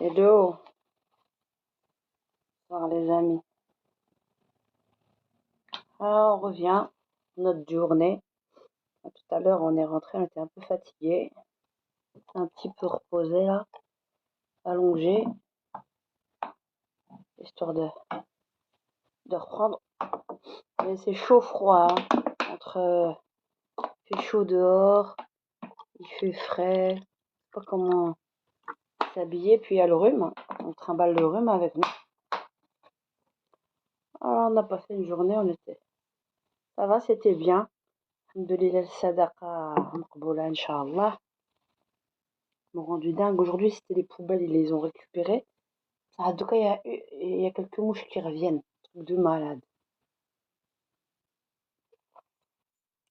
Hello, bonsoir les amis. On revient, notre journée. Tout à l'heure, on est rentré, on était un peu fatigué, un petit peu reposé là, allongé, histoire de reprendre. Mais c'est chaud-froid, hein. Il fait chaud dehors, il fait frais, je sais pas comment s'habiller, puis il y a le rhume, on trimballe le rhume avec nous. Alors on n'a pas fait une journée, ça va, c'était bien. Alhamdoulilah, sadaqa maqboula, Inch'Allah. Ils m'ont rendu dingue. Aujourd'hui, c'était les poubelles, ils les ont récupérées. En tout cas, il y a quelques mouches qui reviennent. Truc de malade.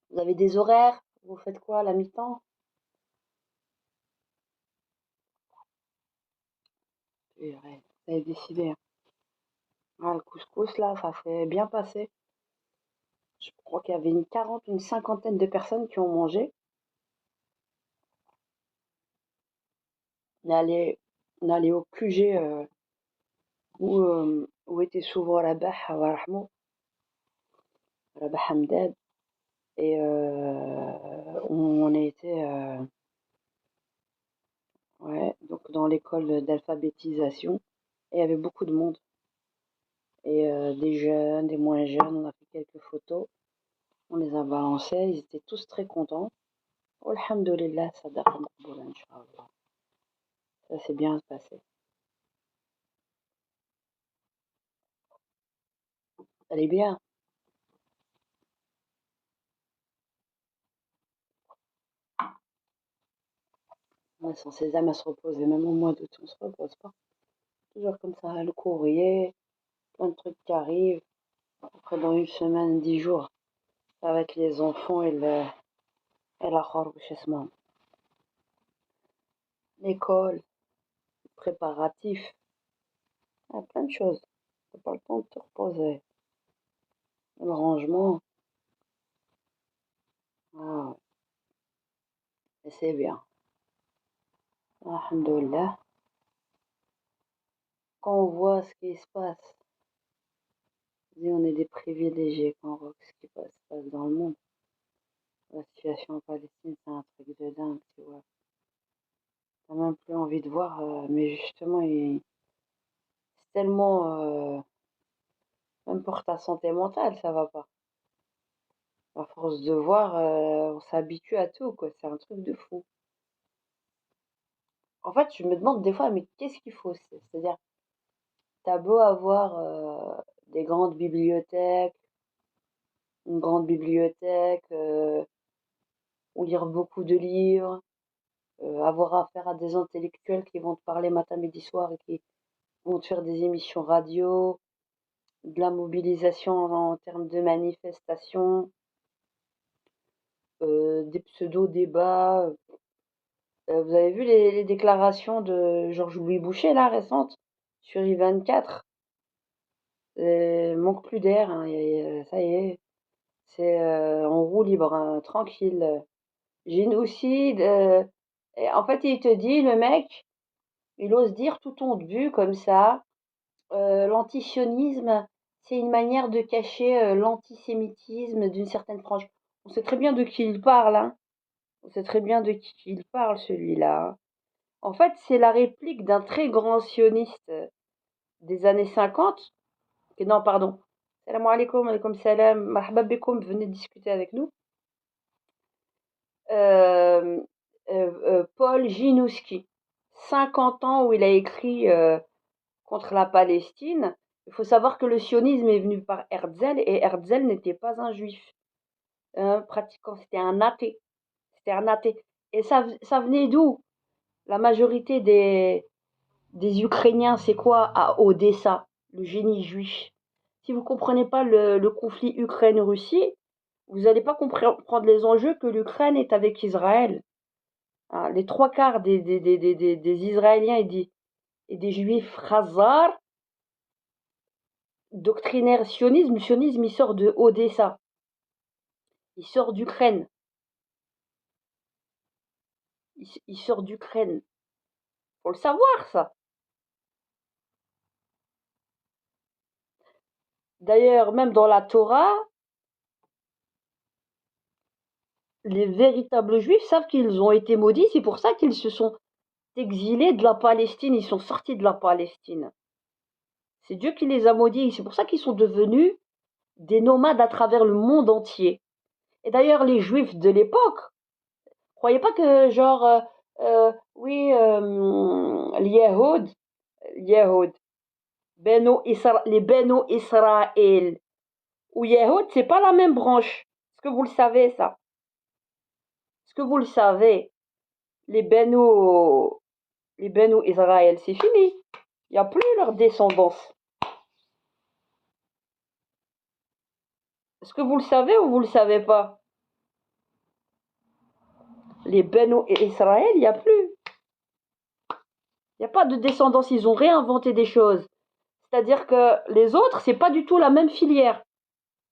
Vous avez des horaires? Vous faites quoi à la mi-temps? Ouais, vous avez décidé, hein. Ah, le couscous, là, ça s'est bien passé. Je crois qu'il y avait une cinquantaine de personnes qui ont mangé. On est allé, on est allé au QG où était souvent Rabah, wa Rahmou, Rabah Hamdad. Et on a été ouais, donc dans l'école d'alphabétisation. Et il y avait beaucoup de monde. Et des jeunes, des moins jeunes, on a fait quelques photos. On les a balancés, ils étaient tous très contents. Alhamdulillah, sadaqa maqboula, Inch'Allah. Ça s'est bien passé. Elle est bien. On est censé à se reposer, même au mois d'août, on se repose pas. Toujours comme ça, le courrier, plein de trucs qui arrivent. Après, dans une semaine, 10 jours, avec les enfants et la khorb, chez l'école, les préparatifs, plein de choses. T'as pas le temps de te reposer. Le rangement, ah, et c'est bien. Alhamdulillah. Quand on voit ce qui se passe, on est des privilégiés quand on voit ce qui se passe dans le monde. La situation en Palestine, c'est un truc de dingue, tu vois. T'as même plus envie de voir, mais justement, c'est tellement, même pour ta santé mentale, ça va pas. À force de voir, on s'habitue à tout, quoi. C'est un truc de fou. En fait, je me demande des fois, mais qu'est-ce qu'il faut? C'est-à-dire, t'as beau avoir des grandes bibliothèques, une grande bibliothèque, ou lire beaucoup de livres, avoir affaire à des intellectuels qui vont te parler matin, midi, soir et qui vont te faire des émissions radio, de la mobilisation en termes de manifestations, des pseudo-débats. Vous avez vu les déclarations de Georges-Louis Boucher, là, récentes, sur I24? Manque plus d'air, hein, ça y est, c'est en roue libre, hein, tranquille. Génocide. Et en fait, il te dit, le mec, il ose dire tout ton but comme ça. L'antisionisme, c'est une manière de cacher l'antisémitisme d'une certaine frange. On sait très bien de qui il parle, hein. On sait très bien de qui il parle, celui-là, hein. En fait, c'est la réplique d'un très grand sioniste des années 50. Non, pardon. Salam alaikum, alaikum salam. Marhaba bikoum, venez discuter avec nous. Euh, Paul Ginouski. 50 ans où il a écrit contre la Palestine. Il faut savoir que le sionisme est venu par Herzl et Herzl n'était pas un juif, pratiquant, c'était un athée. C'était un athée. Et ça venait d'où? La majorité des Ukrainiens, c'est quoi à Odessa? Le génie juif. Si vous ne comprenez pas le conflit Ukraine-Russie, vous n'allez pas comprendre les enjeux que l'Ukraine est avec Israël. Hein, les trois quarts des Israéliens et des Juifs Khazars, doctrinaire sionisme, le sionisme il sort de Odessa, il sort d'Ukraine, il sort d'Ukraine. Faut le savoir ça. D'ailleurs, même dans la Torah, les véritables juifs savent qu'ils ont été maudits, c'est pour ça qu'ils se sont exilés de la Palestine, ils sont sortis de la Palestine. C'est Dieu qui les a maudits, c'est pour ça qu'ils sont devenus des nomades à travers le monde entier. Et d'ailleurs, les juifs de l'époque, croyez pas que genre, oui, les les Beno Israël, ou Yehoud, c'est pas la même branche. Est-ce que vous le savez, ça? Est-ce que vous le savez? Les Beno, les Beno Israël, c'est fini. Il n'y a plus leur descendance. Est-ce que vous le savez ou vous le savez pas? Les Beno Israël, il n'y a plus. Il n'y a pas de descendance, ils ont réinventé des choses. C'est-à-dire que les autres, c'est pas du tout la même filière.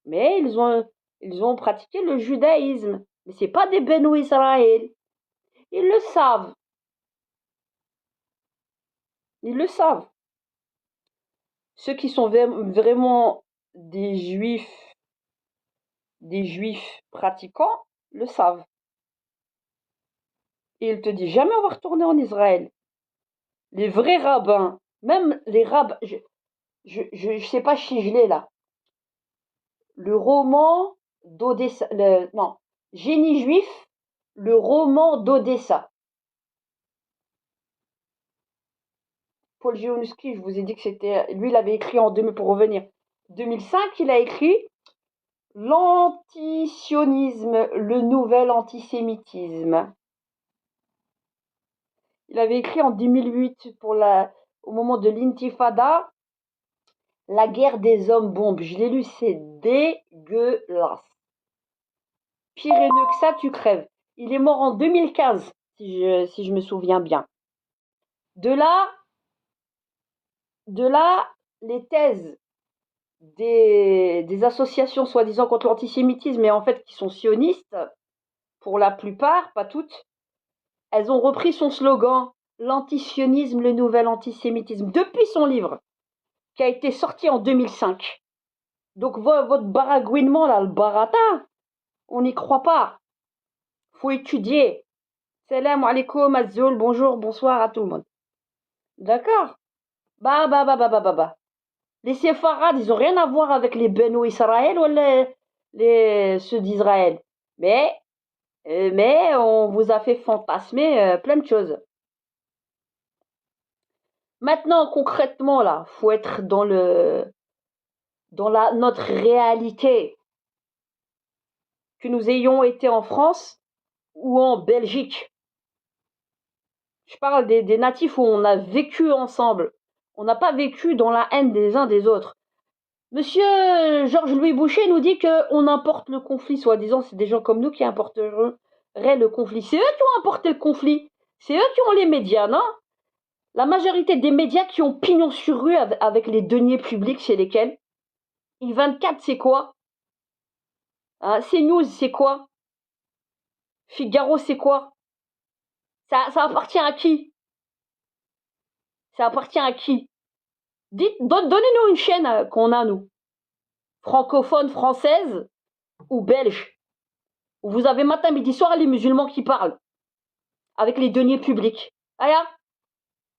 Mais ils ont pratiqué le judaïsme. Mais c'est pas des Beno Israël. Ils le savent. Ils le savent. Ceux qui sont vraiment des juifs pratiquants, le savent. Et ils te disent jamais on va retourner en Israël. Les vrais rabbins, même les rabbins, je sais pas si je l'ai là. Le roman d'Odessa, non, Génie juif, le roman d'Odessa. Paul Gironowski, je vous ai dit que c'était, lui, il avait écrit en 2000, pour revenir, 2005, il a écrit L'antisionisme, le nouvel antisémitisme. Il avait écrit en 2008 au moment de l'intifada, la guerre des hommes bombes. Je l'ai lu, c'est dégueulasse. Pire et mieux que ça, tu crèves. Il est mort en 2015, si je me souviens bien. De là, les thèses des associations soi-disant contre l'antisémitisme, et en fait qui sont sionistes, pour la plupart, pas toutes, elles ont repris son slogan, l'antisionisme, le nouvel antisémitisme, depuis son livre, qui a été sorti en 2005. Donc votre baragouinement, là, le barata, on n'y croit pas. Faut étudier. Salam alaikum, azzoul, bonjour, bonsoir à tout le monde. D'accord? Bah. Les séfarades, ils ont rien à voir avec les Beno Israël ou ceux d'Israël. Mais on vous a fait fantasmer plein de choses. Maintenant, concrètement, là, faut être dans notre réalité. Que nous ayons été en France ou en Belgique. Je parle des natifs où on a vécu ensemble. On n'a pas vécu dans la haine des uns des autres. Monsieur Georges-Louis Boucher nous dit qu'on importe le conflit, soi-disant, c'est des gens comme nous qui importeraient le conflit. C'est eux qui ont importé le conflit. C'est eux qui ont les médias, non? La majorité des médias qui ont pignon sur rue avec les deniers publics, c'est lesquels? I24, c'est quoi? CNews, c'est quoi? Figaro, c'est quoi? Ça appartient à qui? Ça appartient à qui? Donnez-nous une chaîne qu'on a, nous. Francophone, française ou belge. Où vous avez matin, midi, soir les musulmans qui parlent. Avec les deniers publics. Aya,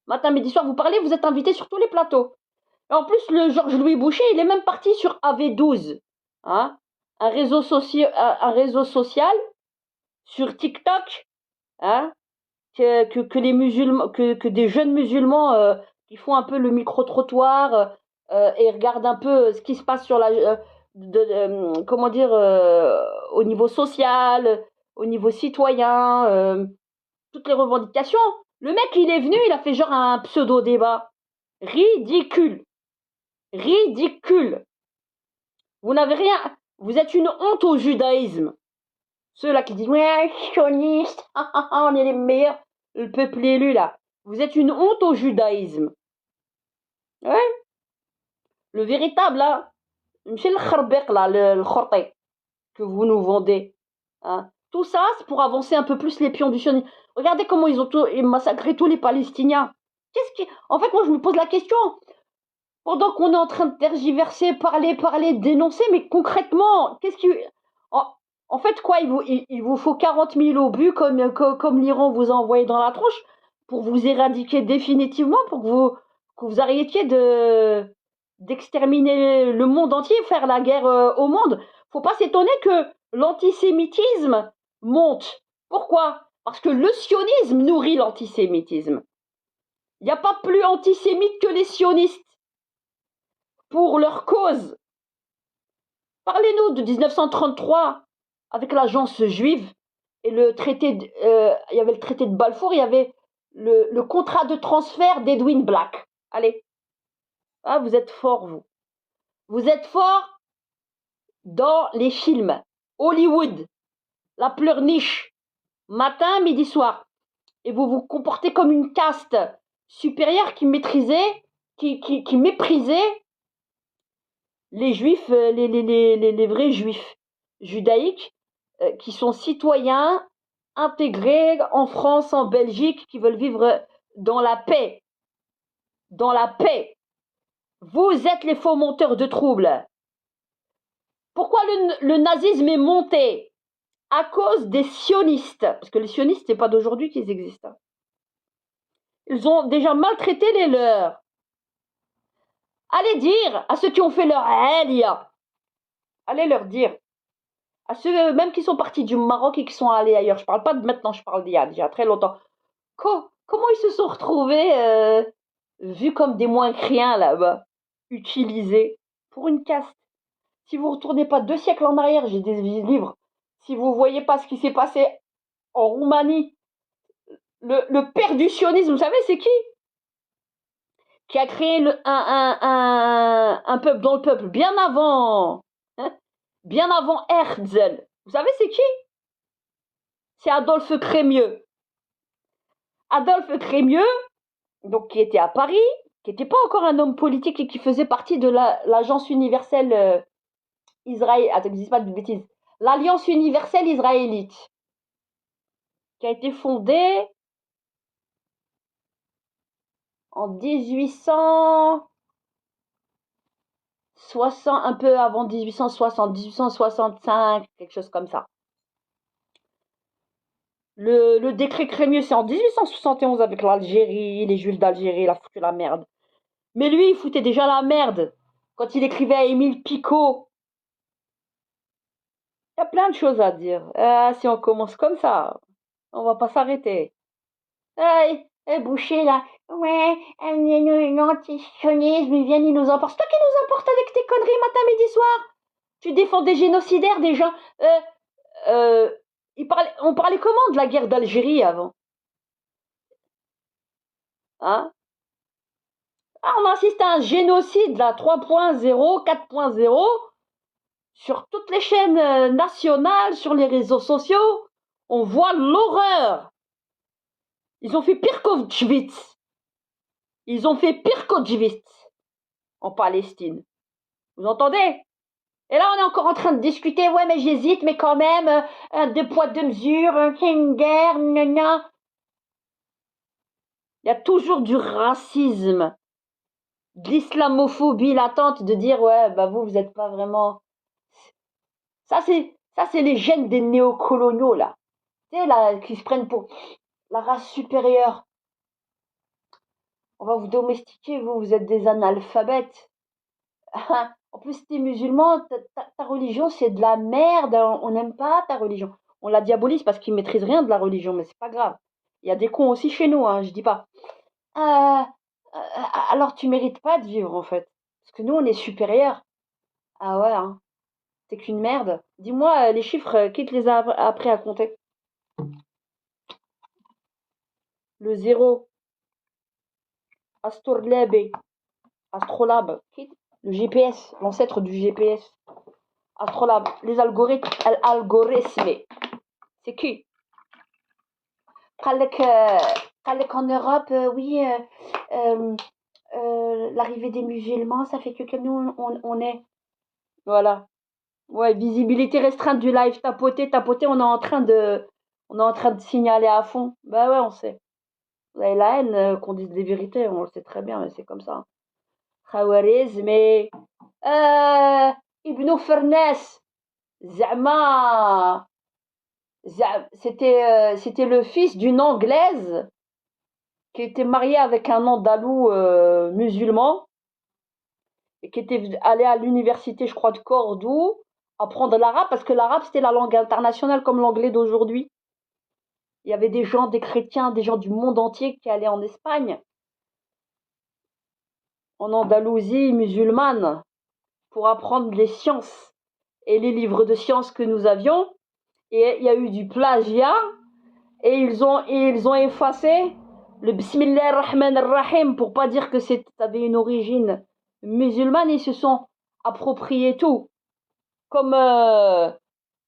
matin, midi, soir, vous parlez, vous êtes invité sur tous les plateaux. Et en plus, le Georges-Louis Boucher, il est même parti sur AV12. Hein, un réseau social sur TikTok, hein, que les musulmans, que des jeunes musulmans qui font un peu le micro-trottoir et regardent un peu ce qui se passe sur comment dire, au niveau social, au niveau citoyen, toutes les revendications. Le mec, il est venu, il a fait genre un pseudo-débat. Ridicule. Ridicule. Vous n'avez rien. Vous êtes une honte au judaïsme. Ceux-là qui disent, ouais, sioniste, on est les meilleurs, le peuple élu, là. Vous êtes une honte au judaïsme. Ouais. Le véritable, là, c'est le kharbek, là, le khorté, que vous nous vendez. Hein. Tout ça, c'est pour avancer un peu plus les pions du sionisme. Regardez comment ils ont massacré tous les Palestiniens. En fait, moi, je me pose la question. Pendant qu'on est en train de tergiverser, parler, dénoncer, mais concrètement, qu'est-ce qui... En, en fait, quoi, il vous faut 40 000 obus comme l'Iran vous a envoyé dans la tronche pour vous éradiquer définitivement, pour que vous arrêtiez d'exterminer le monde entier, faire la guerre au monde. Faut pas s'étonner que l'antisémitisme monte. Pourquoi? Parce que le sionisme nourrit l'antisémitisme. Il n'y a pas plus antisémite que les sionistes pour leur cause. Parlez-nous de 1933 avec l'agence juive et le traité, il y avait le traité de Balfour, il y avait le contrat de transfert d'Edwin Black. Allez, ah, vous êtes forts, vous. Vous êtes forts dans les films. Hollywood, la pleurniche, matin, midi, soir. Et vous vous comportez comme une caste supérieure qui maîtrisait, qui méprisait les juifs, les vrais juifs judaïques, qui sont citoyens, intégrés en France, en Belgique, qui veulent vivre dans la paix. Dans la paix. Vous êtes les fomenteurs de troubles. Pourquoi le nazisme est monté? À cause des sionistes. Parce que les sionistes, c'est pas d'aujourd'hui qu'ils existent. Ils ont déjà maltraité les leurs. Allez dire à ceux qui ont fait leur Elia. Allez leur dire. À ceux même qui sont partis du Maroc et qui sont allés ailleurs. Je parle pas de maintenant, je parle d'il y a déjà très longtemps. Comment ils se sont retrouvés vus comme des moins que rien là-bas, utilisés pour une caste? Si vous retournez pas 2 siècles en arrière, j'ai des livres. Si vous voyez pas ce qui s'est passé en Roumanie, le père du sionisme, vous savez c'est qui a créé un peuple dans le peuple hein, bien avant Herzl. Vous savez c'est qui? C'est Adolphe Crémieux. Adolphe Crémieux, donc qui était à Paris, qui n'était pas encore un homme politique et qui faisait partie de l'agence universelle Israël. Attends, je dis pas de bêtises. L'Alliance universelle israélite, qui a été fondée en 1860, un peu avant 1860, 1865, quelque chose comme ça. Le décret Crémieux, c'est en 1871 avec l'Algérie, les Juifs d'Algérie, il a foutu la merde. Mais lui, il foutait déjà la merde quand il écrivait à Émile Picot. Il y a plein de choses à dire. Si on commence comme ça, on va pas s'arrêter. Boucher là, ouais, l'antisionisme, ils viennent, ils nous emportent. C'est toi qui nous emporte avec tes conneries matin, midi, soir. Tu défends des génocidaires, des gens. On parlait comment de la guerre d'Algérie avant? Hein? Ah, on assiste à un génocide là, 3.0, 4.0, sur toutes les chaînes nationales, sur les réseaux sociaux. On voit l'horreur. Ils ont fait pire qu'Auschwitz. Ils ont fait pire qu'Auschwitz en Palestine. Vous entendez? Et là, on est encore en train de discuter. Ouais, mais j'hésite, mais quand même, 2 poids, 2 mesures, c'est une guerre, nanana. Il y a toujours du racisme, de l'islamophobie latente, de dire, ouais, bah vous êtes pas vraiment... Ça, c'est les gènes des néocoloniaux, là. Tu sais, là, qui se prennent pour la race supérieure. On va vous domestiquer, vous êtes des analphabètes. En plus, t'es musulman, ta religion, c'est de la merde. On n'aime pas ta religion. On la diabolise parce qu'ils maîtrisent rien de la religion, mais c'est pas grave. Il y a des cons aussi chez nous, hein, je dis pas. Euh, alors, tu mérites pas de vivre, en fait. Parce que nous, on est supérieurs. Ah ouais, hein. T'es qu'une merde. Dis-moi les chiffres, qui te les a appris à compter? Le zéro, Astorlab, Astrolabe, le GPS, l'ancêtre du GPS. Astrolabe, les algorithmes. C'est qui? En Europe, oui, l'arrivée des musulmans, ça fait que nous, on est... Voilà. Ouais, visibilité restreinte du live, tapoter, on est en train de signaler à fond. Bah ouais, on sait. Vous avez la haine qu'on dise des vérités, on le sait très bien, mais c'est comme ça. خوارزمي ابن فرناس زعما c'était le fils d'une Anglaise qui était mariée avec un Andalou musulman et qui était allé à l'université, je crois, de Cordoue, apprendre l'arabe, parce que l'arabe, c'était la langue internationale comme l'anglais d'aujourd'hui. Il y avait des gens, des chrétiens, des gens du monde entier qui allaient en Espagne, en Andalousie musulmane, pour apprendre les sciences et les livres de sciences que nous avions. Et il y a eu du plagiat, et ils ont effacé le Bismillah ar-Rahman ar-Rahim pour pas dire que ça avait une origine musulmane. Ils se sont appropriés tout. Comme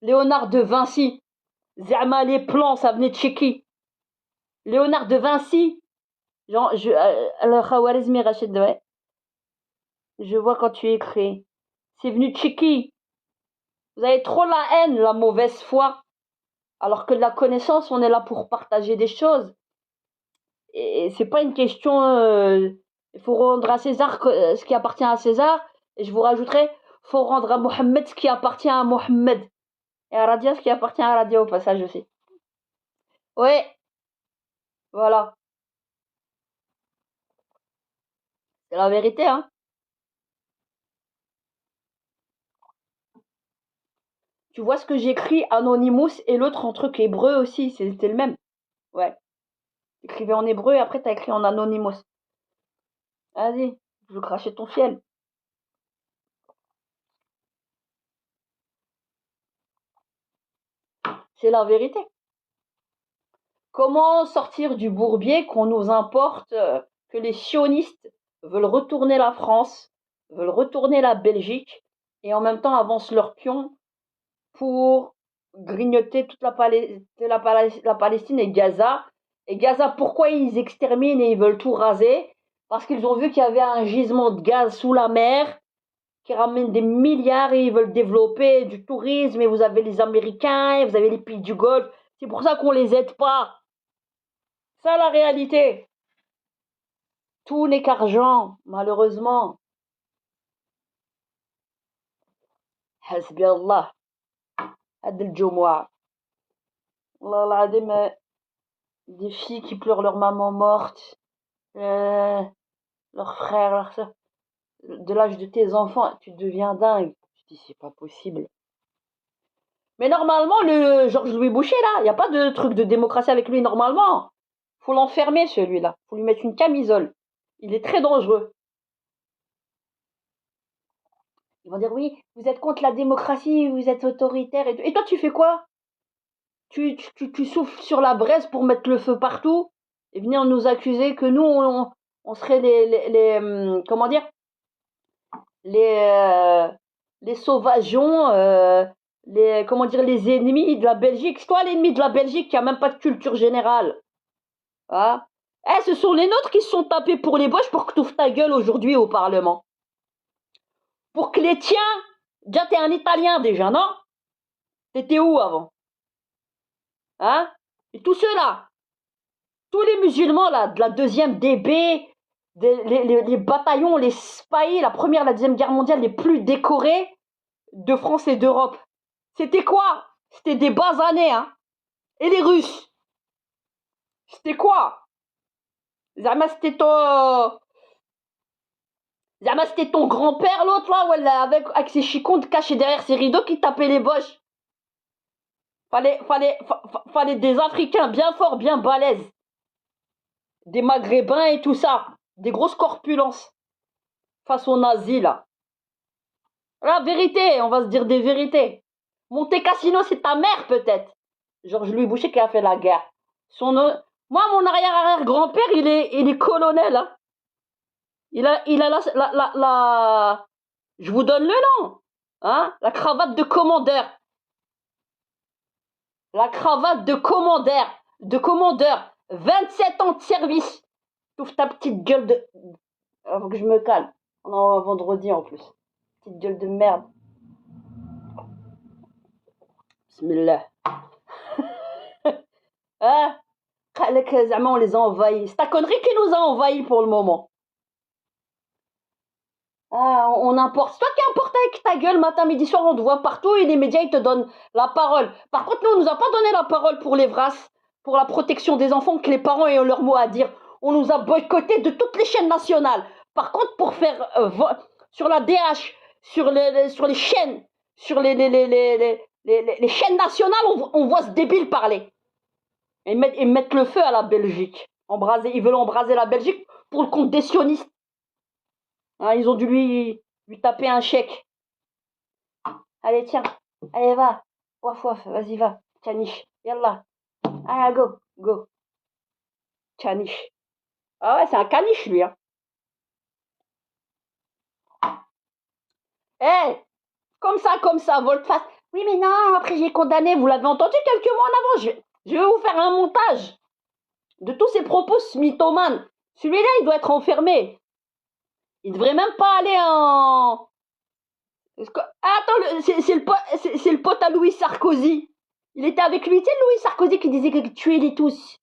Léonard de Vinci. Zama, les plans, ça venait de chez qui? Léonard de Vinci. Genre, le Khawarizmi Rachid, ouais. Je vois quand tu écris. C'est venu de chez qui? Vous avez trop la haine, la mauvaise foi. Alors que la connaissance, on est là pour partager des choses. Et c'est pas une question. Il faut rendre à César ce qui appartient à César. Et je vous rajouterai, faut rendre à Mohammed ce qui appartient à Mohammed. Et à Radia ce qui appartient à Radia au passage aussi. Ouais, voilà. C'est la vérité, hein. Tu vois ce que j'écris Anonymous et l'autre en truc hébreu aussi, c'était le même. Ouais. T'écrivais en hébreu et après t'as écrit en Anonymous. Vas-y, je veux cracher ton fiel. C'est la vérité. Comment sortir du bourbier qu'on nous importe, que les sionistes veulent retourner la France, veulent retourner la Belgique et en même temps avancent leurs pions pour grignoter toute la Palestine et Gaza. Et Gaza, pourquoi ils exterminent et ils veulent tout raser? Parce qu'ils ont vu qu'il y avait un gisement de gaz sous la mer qui ramène des milliards et ils veulent développer du tourisme. Et vous avez les Américains, et vous avez les pays du Golfe. C'est pour ça qu'on les aide pas. Ça, la réalité. Tout n'est qu'argent, malheureusement. حسبي الله هاد الجمعة والله العظيم des filles qui pleurent leur maman morte, leur frère, leur soeur, de l'âge de tes enfants, tu deviens dingue. Je dis, c'est pas possible. Mais normalement, le Georges-Louis Boucher, là, il n'y a pas de truc de démocratie avec lui, normalement. Faut l'enfermer, celui-là. Faut lui mettre une camisole. Il est très dangereux. Ils vont dire, oui, vous êtes contre la démocratie, vous êtes autoritaire. Et toi, tu fais quoi? Tu souffles sur la braise pour mettre le feu partout et venir nous accuser que nous, on serait comment dire, les, les sauvageons, comment dire, les ennemis de la Belgique. C'est toi l'ennemi de la Belgique qui a même pas de culture générale. Hein? Eh, ce sont les nôtres qui se sont tapés pour les boches pour que tu ouvres ta gueule aujourd'hui au Parlement. Pour que les tiens, déjà t'es un Italien déjà, non? T'étais où avant? Hein? Et tous ceux-là, tous les musulmans là, de la deuxième DB, les bataillons, les spahis, la première, la deuxième guerre mondiale, les plus décorés de France et d'Europe. C'était quoi? C'était des basanés, hein? Et les Russes? C'était quoi? Zama, c'était ton grand-père, l'autre là, ouais, là, avec ses chicones cachés derrière ses rideaux qui tapaient les boches. Fallait des Africains bien forts, bien balèzes. Des Maghrébins et tout ça. Des grosses corpulences. Face aux nazis, là. La vérité, on va se dire des vérités. Monte Cassino, c'est ta mère, peut-être. Georges-Louis Boucher qui a fait la guerre. Moi, mon arrière-arrière-grand-père, il est colonel. Hein. Il a Je vous donne le nom. Hein, la cravate de commandeur. La cravate de commandeur. De commandeur. 27 ans de service. Ouvre ta petite gueule de... Faut que je me calme. On est vendredi en plus. Petite gueule de merde. Bismillah. Hein? On les a envahis. C'est ta connerie qui nous a envahis pour le moment. Ah, on importe. C'est toi qui importes avec ta gueule matin, midi, soir, on te voit partout et les médias ils te donnent la parole. Par contre, nous, on nous a pas donné la parole pour les VRAS, pour la protection des enfants, que les parents aient leur mot à dire. On nous a boycotté de toutes les chaînes nationales. Par contre, pour faire sur la DH, sur les chaînes, sur les chaînes nationales, on voit ce débile parler. Ils mettent le feu à la Belgique. Ils veulent embraser la Belgique pour le compte des sionistes. Hein, ils ont dû lui taper un chèque. Allez, tiens. Allez, va. Waf, waf. Vas-y, va. Tchaniche. Yallah. Allez, go. Go. Tchaniche. Ah ouais, c'est un caniche, lui. Hein. Eh, comme ça, volte-face. Oui, mais non, après j'ai condamné. Vous l'avez entendu quelques mois en avant. Je vais vous faire un montage de tous ces propos mythomanes. Celui-là, il doit être enfermé. Il devrait même pas aller en... Attends, c'est le pote à Louis Sarkozy. Il était avec lui, tu sais, Louis Sarkozy qui disait que tuez-les tous.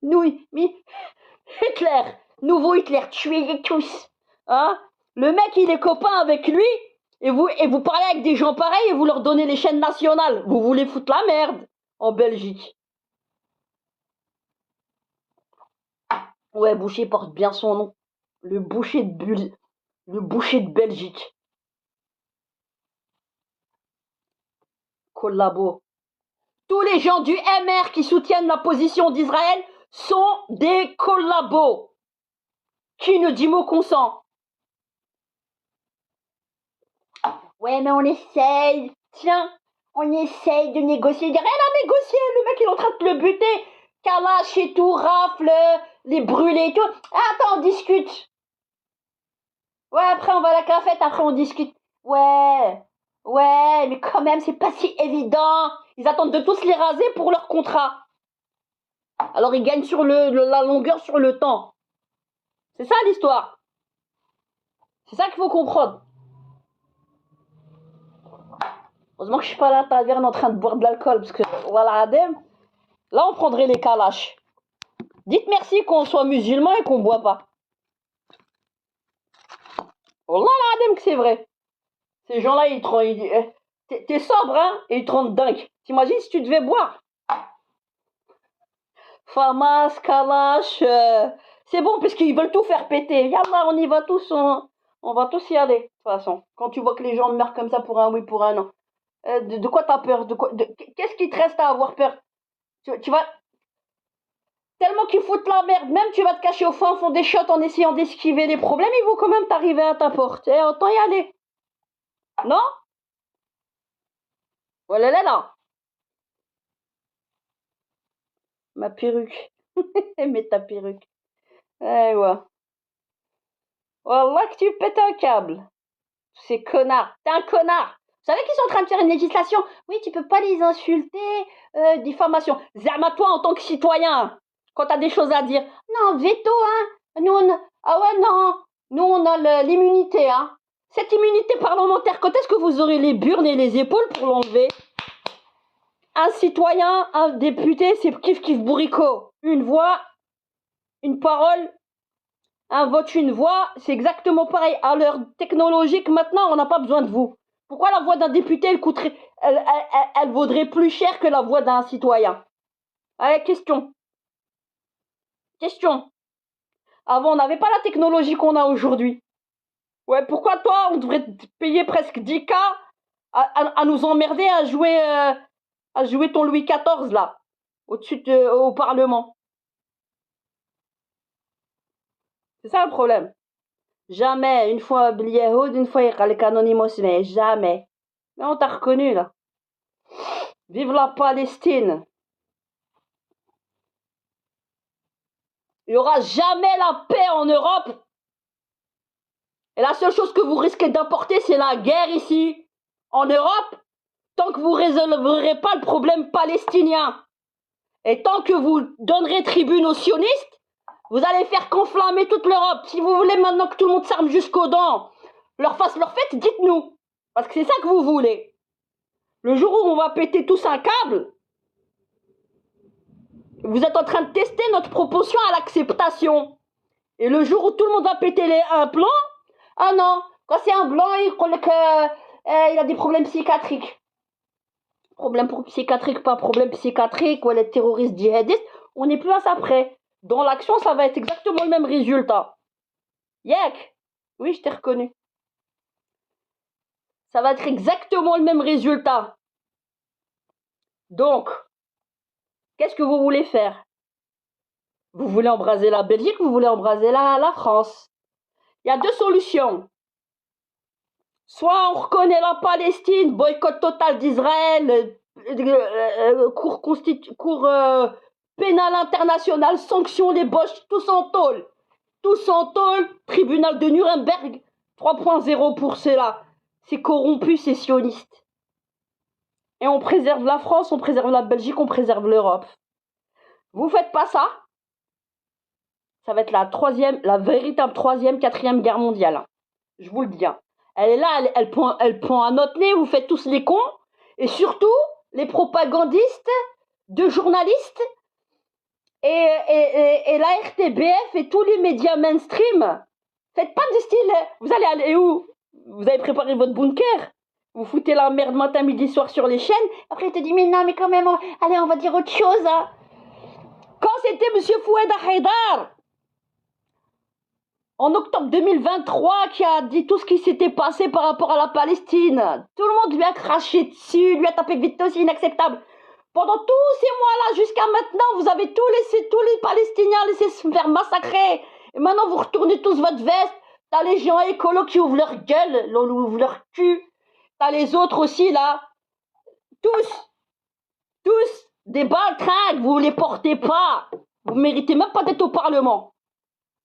Nous, mais Hitler, nouveau Hitler, tuez-les tous. Hein? Le mec, il est copain avec lui, et vous parlez avec des gens pareils et vous leur donnez les chaînes nationales. Vous voulez foutre la merde en Belgique. Ouais, Boucher porte bien son nom. Le boucher de Belgique. Collabo. Tous les gens du MR qui soutiennent la position d'Israël sont des collabos. Qui ne dit mot consent? Ouais, mais on essaye. Tiens, on essaye de négocier. Il n'y a rien à négocier. Le mec, il est en train de le buter. Kalash et tout, rafle, les brûler et tout. Attends, on discute. Ouais, après, on va à la cafette. Après, on discute. Ouais, mais quand même, c'est pas si évident. Ils attendent de tous les raser pour leur contrat. Alors, ils gagnent sur la longueur, sur le temps. C'est ça, l'histoire. C'est ça qu'il faut comprendre. Heureusement que je suis pas à la taverne en train de boire de l'alcool, parce que, voilà, là, on prendrait les kalash. Dites merci qu'on soit musulman et qu'on boit pas. Wallah, la que c'est vrai. Ces gens-là, t'es sobre, hein, et ils te rendent dingue. T'imagines si tu devais boire? Famas, kalash, c'est bon, puisqu'ils veulent tout faire péter. Yallah, on y va tous, on va tous y aller, de toute façon. Quand tu vois que les gens meurent comme ça pour un oui, pour un non. De quoi t'as peur? Qu'est-ce qui te reste à avoir peur? Tu vas... Tellement qu'ils foutent la merde, même tu vas te cacher au fond des shots en essayant d'esquiver les problèmes, ils vont quand même t'arriver à ta porte. Autant y aller. Non? Voilà, là. Ma perruque. Mets ta perruque. Eh ouais. Wallah que tu pètes un câble. Ces connards. T'es un connard. Vous savez qu'ils sont en train de faire une législation? Oui, tu peux pas les insulter. Diffamation. Zama, toi, en tant que citoyen, quand t'as des choses à dire. Non, veto, hein. Nous, ah ouais, non. Nous, on a l'immunité, hein. Cette immunité parlementaire, quand est-ce que vous aurez les burnes et les épaules pour l'enlever? Un citoyen, un député, c'est kiff bourricot. Une voix, une parole, un vote, une voix, c'est exactement pareil. À l'heure technologique, maintenant, on n'a pas besoin de vous. Pourquoi la voix d'un député, elle vaudrait plus cher que la voix d'un citoyen? Allez, question. Avant, on n'avait pas la technologie qu'on a aujourd'hui. Ouais, pourquoi toi, on devrait te payer presque 10K à nous emmerder à jouer ton Louis XIV, là, au Parlement? C'est ça le problème. Jamais, une fois Bliahoud, une fois Iralik Anonymous, mais jamais. Mais on t'a reconnu, là. Vive la Palestine. Il n'y aura jamais la paix en Europe. Et la seule chose que vous risquez d'apporter, c'est la guerre ici, en Europe, tant que vous ne résolverez pas le problème palestinien. Et tant que vous donnerez tribune aux sionistes, vous allez faire qu'enflammer toute l'Europe. Si vous voulez maintenant que tout le monde s'arme jusqu'aux dents, leur fasse leur fête, dites-nous. Parce que c'est ça que vous voulez. Le jour où on va péter tous un câble, vous êtes en train de tester notre propension à l'acceptation. Et le jour où tout le monde a pété un plomb, ah non, quand c'est un blanc, il a des problèmes psychiatriques. Problème psychiatrique, pas problème psychiatrique, ou elle est terroriste djihadiste, on n'est plus à ça près. Dans l'action, ça va être exactement le même résultat. Yak, oui, je t'ai reconnu. Ça va être exactement le même résultat. Donc, qu'est-ce que vous voulez faire? Vous voulez embraser la Belgique, vous voulez embraser la France. Il y a deux solutions. Soit on reconnaît la Palestine, boycott total d'Israël, cour pénal international, sanctions les Boches, tous en tôle. Tous en tôle, tribunal de Nuremberg 3.0 pour cela. C'est corrompu, c'est sioniste. Et on préserve la France, on préserve la Belgique, on préserve l'Europe. Vous faites pas ça, ça va être la véritable troisième, quatrième guerre mondiale. Je vous le dis. Elle est là, elle prend à notre nez, vous faites tous les cons. Et surtout, les propagandistes, de journalistes, et la RTBF et tous les médias mainstream. Faites pas de style, vous allez aller où? Vous avez préparé votre bunker? Vous foutez la merde matin, midi, soir sur les chaînes. Après, il te dit, mais non, mais quand même, allez, on va dire autre chose. Hein. Quand c'était monsieur Fouad Haïdar, en octobre 2023, qui a dit tout ce qui s'était passé par rapport à la Palestine. Tout le monde lui a craché dessus, lui a tapé vite, c'est inacceptable. Pendant tous ces mois-là, jusqu'à maintenant, vous avez tous les Palestiniens laissés se faire massacrer. Et maintenant, vous retournez tous votre veste. T'as les gens écolos qui ouvrent leur gueule, ouvrent leur cul. T'as les autres aussi, là. Tous, des baltringues, vous les portez pas. Vous méritez même pas d'être au Parlement.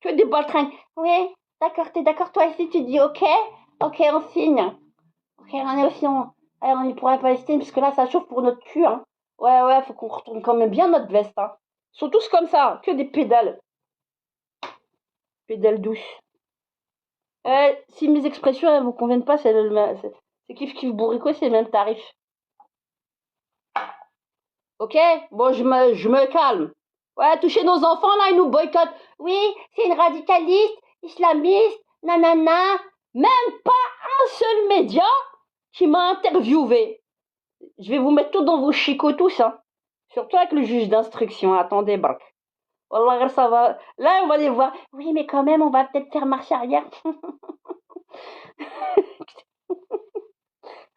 Que des baltringues. Oui, d'accord, t'es d'accord, toi aussi, tu dis ok, on signe. Ok, on est aussi, on est pour la Palestine, parce que là, ça chauffe pour notre cul, hein. Ouais, faut qu'on retourne quand même bien notre veste, hein. Ils sont tous comme ça, que des pédales. Pédales douces. Si mes expressions, elles vous conviennent pas, c'est kiff bourrico, c'est le même tarif. Ok? Bon, je me calme. Ouais, toucher nos enfants, là, ils nous boycottent. Oui, c'est une radicaliste, islamiste, nanana. Même pas un seul média qui m'a interviewé. Je vais vous mettre tout dans vos chicots tous, hein. Surtout avec le juge d'instruction. Attendez, braque. Wallah, ça va. Là, on va les voir. Oui, mais quand même, on va peut-être faire marche arrière.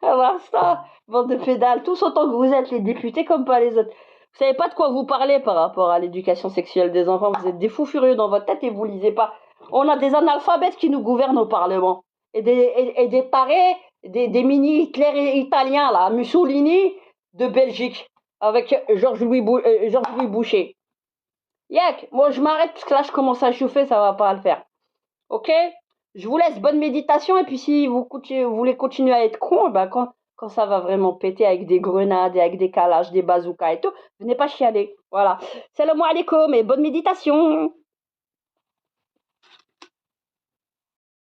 Alors ça, bande de pédales, tous autant que vous êtes, les députés comme pas les autres. Vous savez pas de quoi vous parlez par rapport à l'éducation sexuelle des enfants. Vous êtes des fous furieux dans votre tête et vous lisez pas. On a des analphabètes qui nous gouvernent au Parlement. Et des tarés, des mini-Hitler italiens, là. Mussolini de Belgique. Avec Georges-Louis Boucher. Yak, moi je m'arrête parce que là je commence à chauffer, ça va pas le faire. Ok? Je vous laisse bonne méditation et puis si vous voulez continuer à être con, ben quand ça va vraiment péter avec des grenades et avec des calages, des bazookas et tout, venez pas chialer. Voilà. Salam alaikum et bonne méditation.